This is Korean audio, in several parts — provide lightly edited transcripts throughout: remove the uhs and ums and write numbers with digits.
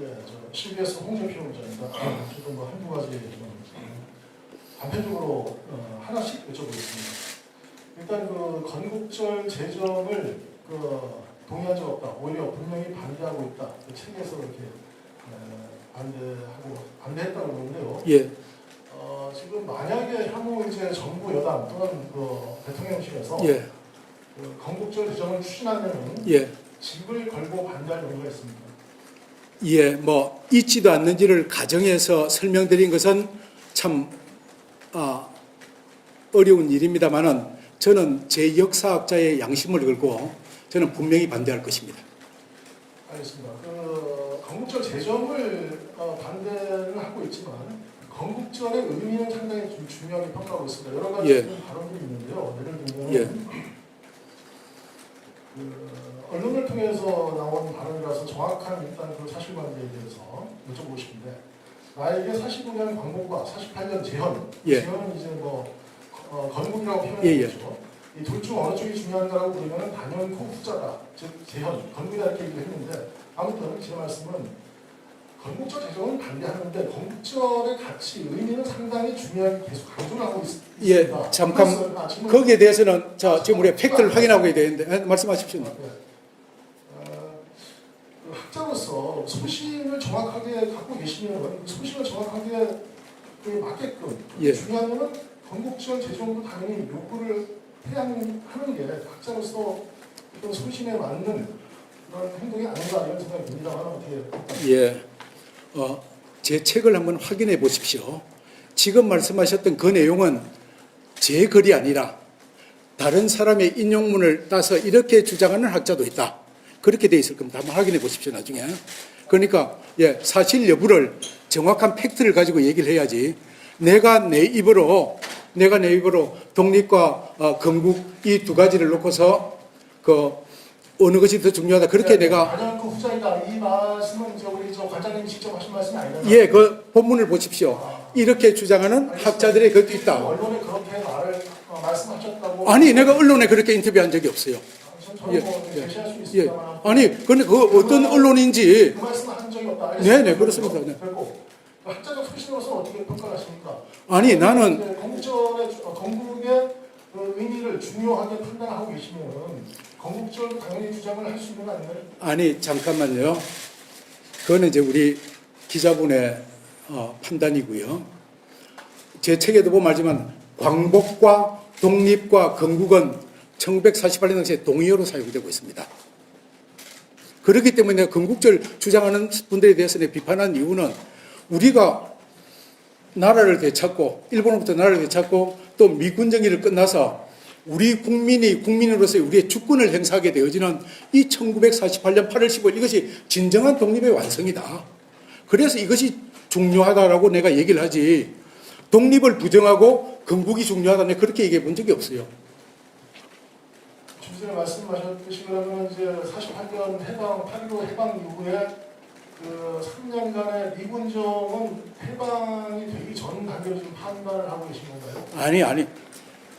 예, 저 CBS 홍준표 기자입니다. 저도 뭐 한두 가지 단편적으로 하나씩 여쭤보겠습니다. 일단 그 건국절 제정을 동의한 적 없다. 오히려 분명히 반대하고 있다. 그 책에서 이렇게 반대했다고 그러는데요. 예. 지금 만약에 향후 이제 정부 여당 또는 대통령실에서 예. 건국절 제정을 추진하면은 예. 집을 걸고 반대할 용의가 있습니다. 예, 뭐 있지도 않는지를 가정해서 설명드린 것은 참 어려운 일입니다만은 저는 제 역사학자의 양심을 걸고 저는 분명히 반대할 것입니다. 알겠습니다. 건국절 제정을 반대를 하고 있지만 건국절의 의미는 상당히 좀 중요하게 평가하고 있습니다. 여러 가지 예. 발언들이 있는데요. 예를 들면 예. 언론을 통해서 나온 발언이라서 정확한 일단 그 사실관계에 대해서 여쭤보고 싶은데 나에게 45년 광복과 48년 재헌, 예. 재헌은 이제 건국이라고 예, 표현했죠. 이 둘 중 어느 쪽이 중요한가라고 보면 단연코 후자다, 즉 재헌, 건국이다 이렇게 얘기를 했는데 아무튼 제 말씀은 건국절 제정은 반대하는데 건국절의 가치, 의미는 상당히 중요하게 계속 강조를 하고 있습니다. 예, 잠깐 거기에 대해서는 지금 우리가 팩트를 확인하고 있어야 되는데 말씀하십시오. 네. 학자로서 소신을 정확하게 갖고 계시면 소신을 정확하게 맞게끔 예. 중요한 것은 건국절 제정도 당연히 요구를 해야 하는 게 학자로서 어떤 소신에 맞는 그런 행동이 아닌가 이런 생각이 듭니다만 어떻게? 예, 제 책을 한번 확인해 보십시오. 지금 말씀하셨던 그 내용은 제 글이 아니라 다른 사람의 인용문을 따서 이렇게 주장하는 학자도 있다. 그렇게 돼 있을 겁니다. 한번 확인해 보십시오, 나중에. 그러니까, 예, 사실 여부를 정확한 팩트를 가지고 얘기를 해야지. 내가 내 입으로 독립과 건국 이 두 가지를 놓고서 어느 것이 더 중요하다. 그렇게 내가. 단연코 후자이다. 이 말씀은 우리 관장님이 직접 하신 말씀이 아니라. 예, 그 본문을 보십시오. 이렇게 주장하는 학자들의 것도 있다. 언론에 그렇게 말씀하셨다고. 아니, 내가 언론에 그렇게 인터뷰한 적이 없어요. 저는 제시할 수 있습니다만. 아니, 근데 그 어떤 언론인지. 그 말씀 한 적이 없다. 네네, 그렇습니다. 네. 학자적 소신으로서 어떻게 평가하십니까? 아니, 나는. 건국의 의미를 중요하게 판단하고 계시면 건국절 당연히 주장을 할 수 있는 거 아닌가요? 아니, 잠깐만요. 그거는 이제 우리 기자분의 판단이고요. 제 책에도 보면 알지만 광복과 독립과 건국은 1948년 당시에 동의어로 사용되고 있습니다. 그렇기 때문에 내가 건국절 주장하는 분들에 대해서 내가 비판한 이유는 우리가 나라를 되찾고 일본으로부터 나라를 되찾고 또 미군정위를 끝나서 우리 국민으로서의 우리의 주권을 행사하게 되어지는 이 1948년 8월 15일 이것이 진정한 독립의 완성이다. 그래서 이것이 중요하다라고 내가 얘기를 하지 독립을 부정하고 건국이 중요하다 내가 그렇게 얘기해 본 적이 없어요. 주제에 말씀하셨듯이 그러면 이제 48년 해방, 8.15 해방 이후에 그 3년간의 미군정은 해방이 되기 전 단계로 지금 판단을 하고 계신 건가요? 아니.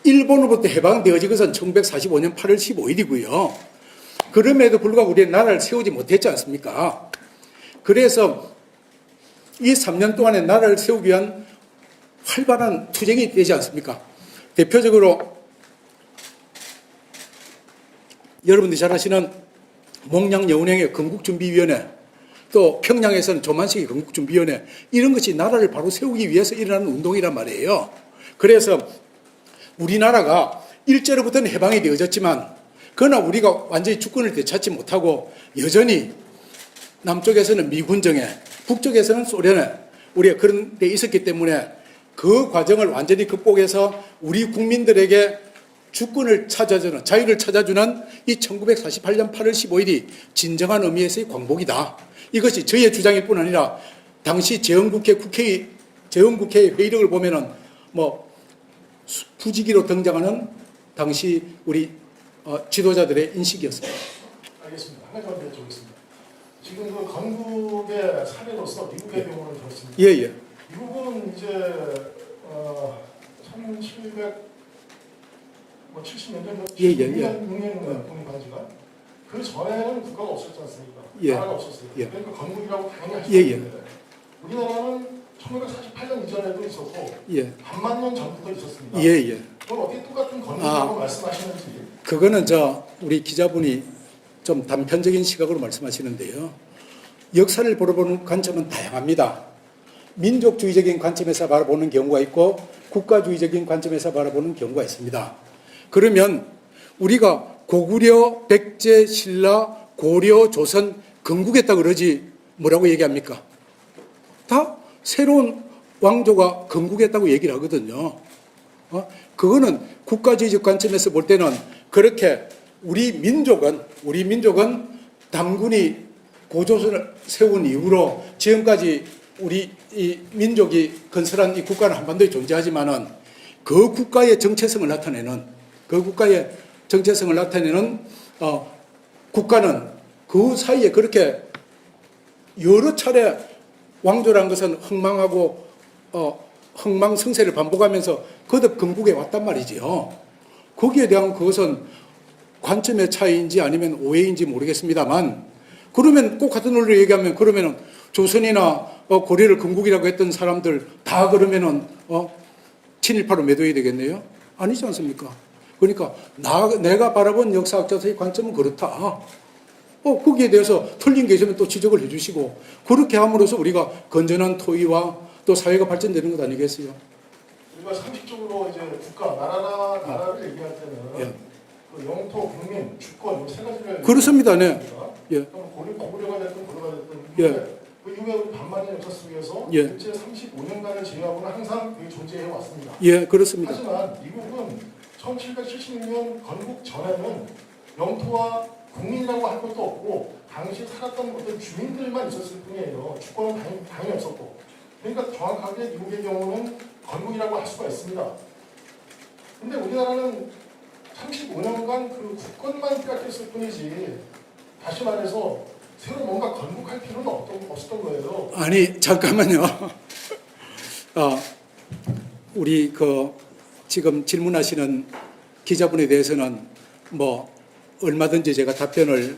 일본으로부터 해방되어진 것은 1945년 8월 15일이고요. 그럼에도 불구하고 우리의 나라를 세우지 못했지 않습니까? 그래서 이 3년 동안에 나라를 세우기 위한 활발한 투쟁이 되지 않습니까? 대표적으로 여러분들이 잘 아시는 몽양 여운행의 건국준비위원회 또 평양에서는 조만식의 건국준비위원회 이런 것이 나라를 바로 세우기 위해서 일어나는 운동이란 말이에요. 그래서 우리나라가 일제로부터는 해방이 되어졌지만 그러나 우리가 완전히 주권을 되찾지 못하고 여전히 남쪽에서는 미군정에 북쪽에서는 소련에 우리가 그런 데 있었기 때문에 그 과정을 완전히 극복해서 우리 국민들에게 주권을 찾아주는 자유를 찾아주는 이 1948년 8월 15일이 진정한 의미에서의 광복이다. 이것이 저의 주장일 뿐 아니라 당시 재헌국회의 회의록을 보면은 부지기로 등장하는 당시 우리 지도자들의 인식이었습니다. 알겠습니다. 한 가지만 더 여쭤보겠습니다. 지금 그 건국의 사례로서 미국의 경우를 들었습니다. 예. 미국은 이제 1770년 전 6년 독립한 지가 그 전에는 국가가 없었지 않습니까? 예. 나라가 없었어요. 예. 그러니까 건국이라고 당연히 할 수 예, 예. 있는데 우리나라는 1948년 이전에도 있었고 예. 반만 년 전부터 있었습니다. 예, 예. 그럼 어떻게 똑같은 건국이라고 말씀하시는지 그거는 우리 기자분이 좀 단편적인 시각으로 말씀하시는데요. 역사를 보는 관점은 다양합니다. 민족주의적인 관점에서 바라보는 경우가 있고 국가주의적인 관점에서 바라보는 경우가 있습니다. 그러면 우리가 고구려, 백제, 신라, 고려, 조선, 건국했다 그러지 뭐라고 얘기합니까? 다 새로운 왕조가 건국했다고 얘기를 하거든요. 그거는 국가주의적 관점에서 볼 때는 그렇게 우리 민족은 당군이 고조선을 세운 이후로 지금까지 우리 이 민족이 건설한 이 국가는 한반도에 존재하지만은 그 국가의 정체성을 나타내는 국가는 그 사이에 그렇게 여러 차례 왕조라는 것은 흥망하고 흥망성쇠를 반복하면서 거듭 건국에 왔단 말이지요. 거기에 대한 그것은 관점의 차이인지 아니면 오해인지 모르겠습니다만 그러면 꼭 같은 논리를 얘기하면 그러면은 조선이나 고려를 건국이라고 했던 사람들 다 그러면은 친일파로 매도해야 되겠네요? 아니지 않습니까? 그러니까 내가 바라본 역사학자의 관점은 그렇다. 거기에 대해서 틀린 게 있으면 또 지적을 해주시고 그렇게 함으로써 우리가 건전한 토의와 또 사회가 발전되는 것 아니겠어요? 우리가 상식적으로 이제 국가, 나라를 얘기할 때는 예. 그 영토, 국민, 주권 이 세 가지를 그렇습니다. 네. 예. 고구려가 됐든 고려가 됐든 예. 그 이후에 우리 반만년 역사 속에서 예. 실제 35년간을 제외하고는 항상 그게 존재해 왔습니다. 예, 그렇습니다. 하지만 미국은 1776년 건국 전에는 영토와 국민이라고 할 것도 없고 당시 살았던 어떤 주민들만 있었을 뿐이에요. 주권은 당연히 없었고. 그러니까 정확하게 미국의 경우는 건국이라고 할 수가 있습니다. 근데 우리나라는 35년간 그 국권만 빼앗겼을 뿐이지 다시 말해서 새로 뭔가 건국할 필요는 없었던 거예요. 아니, 잠깐만요. 우리 지금 질문하시는 기자분에 대해서는 얼마든지 제가 답변을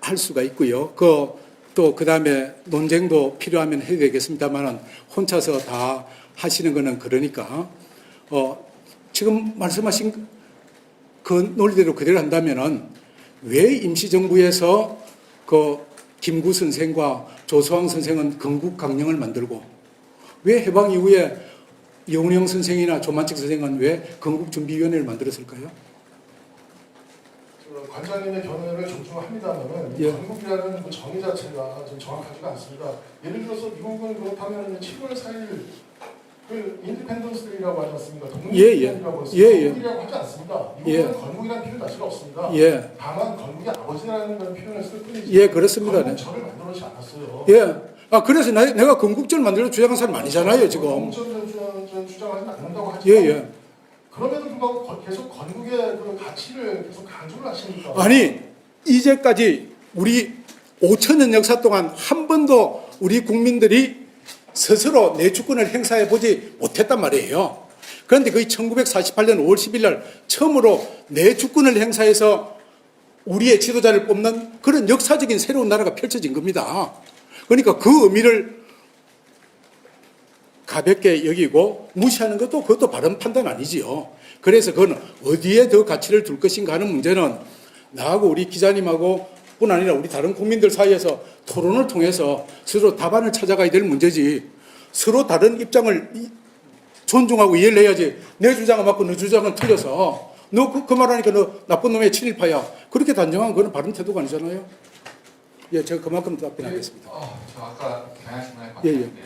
할 수가 있고요. 또 그 다음에 논쟁도 필요하면 해야 되겠습니다만 혼자서 다 하시는 거는 그러니까 지금 말씀하신 그 논리대로 그대로 한다면은 왜 임시정부에서 김구 선생과 조소왕 선생은 건국 강령을 만들고 왜 해방 이후에 여운형 선생이나 조만식 선생은 왜 건국준비위원회를 만들었을까요? 관장님의 견해를 존중합니다만은 예. 건국이라는 그 정의 자체가 좀 정확하지가 않습니다. 예를 들어서 미국은 그렇다면 7월 4일 그 인디펜던스 데이라고 하지 않습니까? 독립기념이라고 했습니다. 예, 예. 건국이라고 하지 않습니다. 미국은 예. 건국이라는 표현 자체가 없습니다. 예. 다만 건국의 아버지라는 그런 표현을 쓸 뿐이지. 예, 그렇습니다. 건국절을 만들어지 않았어요. 예. 그래서 내가 건국절 만들어 주장한 사람 아니잖아요, 지금. 건국절을 주장하지는 않는다고 하지만 예, 예. 그럼에도 불구하고 계속 건국의 그 가치를 계속 강조를 하시니까. 아니, 이제까지 우리 5천년 역사 동안 한 번도 우리 국민들이 스스로 내 주권을 행사해 보지 못했단 말이에요. 그런데 거의 1948년 5월 10일 날 처음으로 내 주권을 행사해서 우리의 지도자를 뽑는 그런 역사적인 새로운 나라가 펼쳐진 겁니다. 그러니까 그 의미를 가볍게 여기고 무시하는 그것도 바른 판단 아니지요. 그래서 그건 어디에 더 가치를 둘 것인가 하는 문제는 나하고 우리 기자님하고 뿐 아니라 우리 다른 국민들 사이에서 토론을 통해서 서로 답안을 찾아가야 될 문제지 서로 다른 입장을 존중하고 이해를 해야지 내 주장은 맞고 너 주장은 틀려서 너 그 말하니까 너 나쁜 놈의 친일파야 그렇게 단정한 그건 바른 태도가 아니잖아요. 예, 제가 그만큼 답변하겠습니다. 저 아까 경향신문에 예, 예. 봤는데요.